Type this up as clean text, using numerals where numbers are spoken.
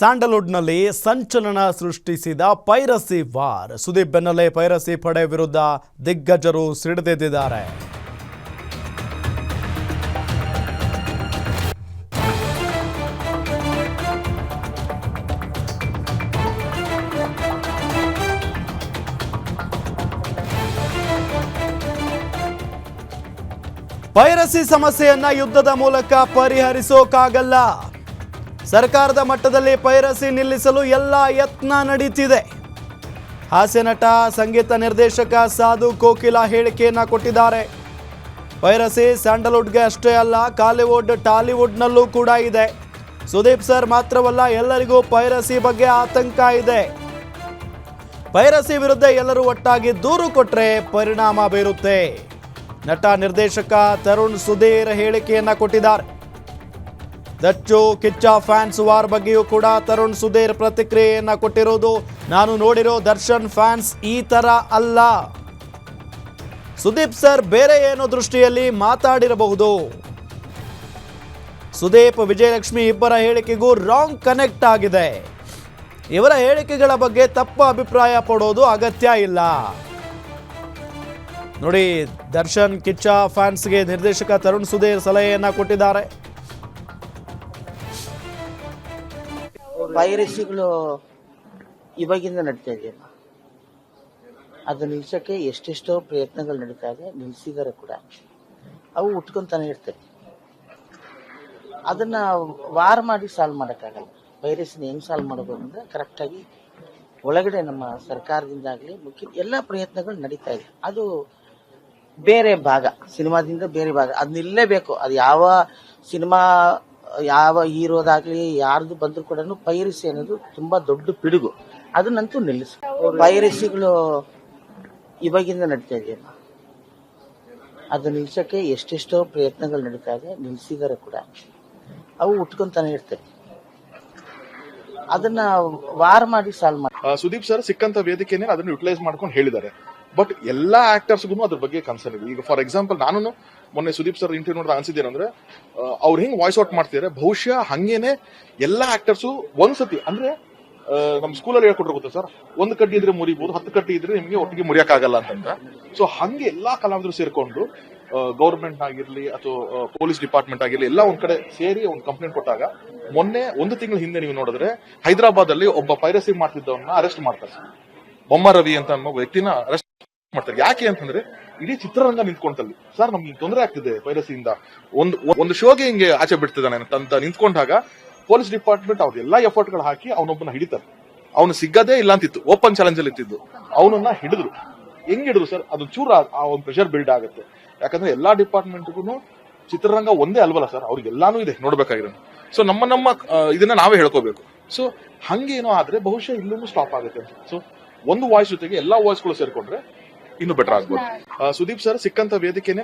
ಸ್ಯಾಂಡಲ್ವುಡ್ನಲ್ಲಿ ಸಂಚಲನ ಸೃಷ್ಟಿಸಿದ piracy war. Sudeep ಬೆನ್ನಲ್ಲೇ ಪೈರಸಿ ಪಡೆ ವಿರುದ್ಧ ದಿಗ್ಗಜರು ಸಿಡಿದೆದ್ದಿದ್ದಾರೆ. ಪೈರಸಿ ಸಮಸ್ಯೆಯನ್ನ ಯುದ್ಧದ ಮೂಲಕ ಪರಿಹರಿಸೋಕಾಗಲ್ಲ. ಸರ್ಕಾರದ ಮಟ್ಟದಲ್ಲಿ ಪೈರಸಿ ನಿಲ್ಲಿಸಲು ಎಲ್ಲ ಯತ್ನ ನಡೀತಿದೆ. ಹಾಸ್ಯ ನಟ, ಸಂಗೀತ ನಿರ್ದೇಶಕ ಸಾಧು ಕೋಕಿಲ ಹೇಳಿಕೆಯನ್ನ ಕೊಟ್ಟಿದ್ದಾರೆ. ಪೈರಸಿ ಸ್ಯಾಂಡಲ್ವುಡ್ಗೆ ಅಷ್ಟೇ ಅಲ್ಲ, ಕಾಲಿವುಡ್, ಟಾಲಿವುಡ್ನಲ್ಲೂ ಕೂಡ ಇದೆ. ಸುದೀಪ್ ಸರ್ ಮಾತ್ರವಲ್ಲ, ಎಲ್ಲರಿಗೂ ಪೈರಸಿ ಬಗ್ಗೆ ಆತಂಕ ಇದೆ. ಪೈರಸಿ ವಿರುದ್ಧ ಎಲ್ಲರೂ ಒಟ್ಟಾಗಿ ದೂರು ಕೊಟ್ಟರೆ ಪರಿಣಾಮ ಬೀರುತ್ತೆ. ನಟ ನಿರ್ದೇಶಕ ತರುಣ್ ಸುಧೀರ್ ಹೇಳಿಕೆಯನ್ನ ಕೊಟ್ಟಿದ್ದಾರೆ. ದಚ್ಚು ಕಿಚ್ಚ ಫ್ಯಾನ್ಸ್ ವಾರ್ ಬಗ್ಗೆಯೂ ಕೂಡ ತರುಣ್ ಸುಧೀರ್ ಪ್ರತಿಕ್ರಿಯೆಯನ್ನ ಕೊಟ್ಟಿರೋದು. ನಾನು ನೋಡಿರೋ ದರ್ಶನ್ ಫ್ಯಾನ್ಸ್ ಈ ತರ ಅಲ್ಲ. ಸುದೀಪ್ ಸರ್ ಬೇರೆ ಏನೋ ದೃಷ್ಟಿಯಲ್ಲಿ ಮಾತಾಡಿರಬಹುದು. ಸುದೀಪ್, ವಿಜಯಲಕ್ಷ್ಮಿ ಇಬ್ಬರ ಹೇಳಿಕೆಗೂ ರಾಂಗ್ ಕನೆಕ್ಟ್ ಆಗಿದೆ. ಇವರ ಹೇಳಿಕೆಗಳ ಬಗ್ಗೆ ತಪ್ಪು ಅಭಿಪ್ರಾಯ ಪಡೋದು ಅಗತ್ಯ ಇಲ್ಲ. ನೋಡಿ, ದರ್ಶನ್ ಕಿಚ್ಚ ಫ್ಯಾನ್ಸ್ಗೆ ನಿರ್ದೇಶಕ ತರುಣ್ ಸುಧೀರ್ ಸಲಹೆಯನ್ನ ಕೊಟ್ಟಿದ್ದಾರೆ. ಪೈರಸಿಗಳು ಇವಾಗಿಂದ ನಡೀತಾ ಇದೆಯಲ್ಲ, ಅದು ನಿಲ್ಸಕ್ಕೆ ಎಷ್ಟೆಷ್ಟೋ ಪ್ರಯತ್ನಗಳು ನಡೀತಾ ಇದೆ. ನಿಲ್ಸಿದಾರೆ ಕೂಡ, ಅವು ಉಟ್ಕೊಂತಾನೆ ಇರ್ತವೆ. ಅದನ್ನ ವಾರ್ ಮಾಡಿ ಸಾಲ್ವ್ ಮಾಡೋಕ್ಕಾಗಲ್ಲ. ಪೈರಸಿನ ಹೆಂಗ್ ಸಾಲ್ವ್ ಮಾಡಬಹುದು ಅಂದ್ರೆ ಕರೆಕ್ಟಾಗಿ ಒಳಗಡೆ ನಮ್ಮ ಸರ್ಕಾರದಿಂದಾಗಲಿ ಮುಖ್ಯ ಎಲ್ಲ ಪ್ರಯತ್ನಗಳು ನಡೀತಾ ಇದೆ. ಅದು ಬೇರೆ ಭಾಗ, ಸಿನಿಮಾದಿಂದ ಬೇರೆ ಭಾಗ, ಅದು ನಿಲ್ಲೇಬೇಕು. ಅದು ಯಾವ ಸಿನಿಮಾ, ಯಾವ ಹೀರೋದಾಗ್ಲಿ ಯಾರ್ದು ಬಂದ್ರು ಕೂಡ ಪೈರಸಿ ಅನ್ನೋದು ತುಂಬಾ ದೊಡ್ಡ ಪಿಡುಗು. ಅದನ್ನಂತೂ ನಿಲ್ಲಿಸ. ಪೈರಸಿಗಳು ಇವಾಗಿಂದ ನಡೀತಾ ಇದೆಯಲ್ಲ, ಅದು ನಿಲ್ಸಕ್ಕೆ ಎಷ್ಟೆಷ್ಟೋ ಪ್ರಯತ್ನಗಳು ನಡೀತಾ ಇದೆ. ನಿಲ್ಸಿದಾರೆ ಕೂಡ, ಅವು ಉಟ್ಕೊಂತಾನೆ ಇರ್ತವೆ. ಅದನ್ನ ವಾರ್ ಮಾಡಿ ಸಾಲ್ವ್ ಮಾಡಿ. ಸುದೀಪ್ ಸರ್ ಸಿಕ್ಕಂತ ವೇದಿಕೆನೇ ಅದನ್ನ ಯುಟಿಲೈಸ್ ಮಾಡ್ಕೊಂಡು ಹೇಳಿದ್ದಾರೆ. ಬಟ್ ಎಲ್ಲಾ ಆಕ್ಟರ್ಸ್ಗೂ ಅದ್ರ ಬಗ್ಗೆ ಕನ್ಸರ್ನ್ ಇದೆ. ಈಗ ಫಾರ್ ಎಕ್ಸಾಂಪಲ್, ನಾನು ಮೊನ್ನೆ ಸುದೀಪ್ ಸರ್ ಇಂಟರ್ವ್ಯೂ ನೋಡಿದ ಅನ್ಸಿದ್ದೇನೆಂದ್ರೆ, ಅವ್ರು ಹೆಂಗ್ ವಾಯ್ಸ್ ಔಟ್ ಮಾಡ್ತಿದ್ದಾರೆ, ಬಹುಶಃ ಹಂಗೇನೆ ಎಲ್ಲಾ ಆಕ್ಟರ್ಸು ಒಂದ್ಸತಿ ಅಂದ್ರೆ ನಮ್ ಸ್ಕೂಲಲ್ಲಿ ಹೇಳ್ಕೊಟ್ರೆ ಗೊತ್ತಾ ಸರ್, ಒಂದು ಕಡ್ಡಿ ಇದ್ರೆ ಮುರಿಬಹುದು, 10 ಕಡ್ಡಿ ಇದ್ರೆ ನಿಮ್ಗೆ ಒಟ್ಟಿಗೆ ಮುರಿಯಕ್ಕಾಗಲ್ಲ ಅಂತಂತ. ಸೊ ಹಂಗೆ ಎಲ್ಲಾ ಕಲಾವಿದರು ಸೇರ್ಕೊಂಡು ಗೌರ್ಮೆಂಟ್ ಆಗಿರ್ಲಿ ಅಥವಾ ಪೊಲೀಸ್ ಡಿಪಾರ್ಟ್ಮೆಂಟ್ ಆಗಿರ್ಲಿ ಎಲ್ಲ ಒಂದ್ ಕಡೆ ಸೇರಿ ಒಂದು ಕಂಪ್ಲೇಂಟ್ ಕೊಟ್ಟಾಗ, ಮೊನ್ನೆ ಒಂದು ತಿಂಗಳ ಹಿಂದೆ ನೀವು ನೋಡಿದ್ರೆ ಹೈದರಾಬಾದ್ ಅಲ್ಲಿ ಒಬ್ಬ ಪೈರಸಿ ಮಾಡ್ತಿದ್ದವನ್ನ ಅರೆಸ್ಟ್ ಮಾಡ್ತಾರೆ. ಬೊಮ್ಮ ರವಿ ಅಂತ ಅನ್ನೋ ವ್ಯಕ್ತಿನ ಅರೆಸ್ಟ್ ಮಾಡ್ತಾರೆ. ಯಾಕೆ ಅಂತಂದ್ರೆ ಇಡೀ ಚಿತ್ರರಂಗ ನಿಂತ್ಕೊಂತಲ್ಲಿ, ಸರ್ ನಮ್ಗೆ ತೊಂದರೆ ಆಗ್ತಿದೆ ಪೈರಸಿಯಿಂದ, ಒಂದು ಶೋಗೆ ಹಿಂಗೆ ಆಚೆ ಬಿಡ್ತಿದ್ದಾನೆ ಅಂತ ನಿಂತ್ಕೊಂಡಾಗ ಪೊಲೀಸ್ ಡಿಪಾರ್ಟ್ಮೆಂಟ್ ಅವ್ರ ಎಲ್ಲಾ ಎಫರ್ಟ್ ಗಳು ಹಾಕಿ ಅವನೊಬ್ಬನ ಹಿಡಿತಾರೆ. ಅವನು ಸಿಗದೇ ಇಲ್ಲ ಅಂತಿತ್ತು, ಓಪನ್ ಚಾಲೆಂಜ್ ಅಲ್ಲಿ ಇತ್ತಿದ್ದು, ಅವನನ್ನ ಹಿಡಿದ್ರು. ಹೆಂಗ್ ಹಿಡಿದ್ರು ಸರ್, ಅದು ಚೂರ ಆ ಒಂದು ಪ್ರೆಷರ್ ಬಿಲ್ಡ್ ಆಗುತ್ತೆ. ಯಾಕಂದ್ರೆ ಎಲ್ಲಾ ಡಿಪಾರ್ಟ್ಮೆಂಟ್ಗೂ ಚಿತ್ರರಂಗ ಒಂದೇ ಅಲ್ವಲ್ಲ ಸರ್, ಅವ್ರಿಗೆಲ್ಲಾನು ಇದೆ ನೋಡ್ಬೇಕಾಗಿರೋ. ಸೊ ನಮ್ಮ ಇದನ್ನ ನಾವೇ ಹೇಳ್ಕೋಬೇಕು. ಸೊ ಹಂಗೇನೋ ಆದ್ರೆ ಬಹುಶಃ ಇಲ್ಲೂ ಸ್ಟಾಪ್ ಆಗುತ್ತೆ. ಸೊ ಒಂದು ವಾಯ್ಸ್ ಜೊತೆಗೆ ಎಲ್ಲಾ ವಾಯ್ಸ್ಗಳು ಸೇರ್ಕೊಂಡ್ರೆ ಇನ್ನು ಬೆಟರ್ ಆಗ್ಬೋದು. ಸುದೀಪ್ ಸರ್ ಸಿಕ್ಕಂತ ವೇದಿಕೆನೇ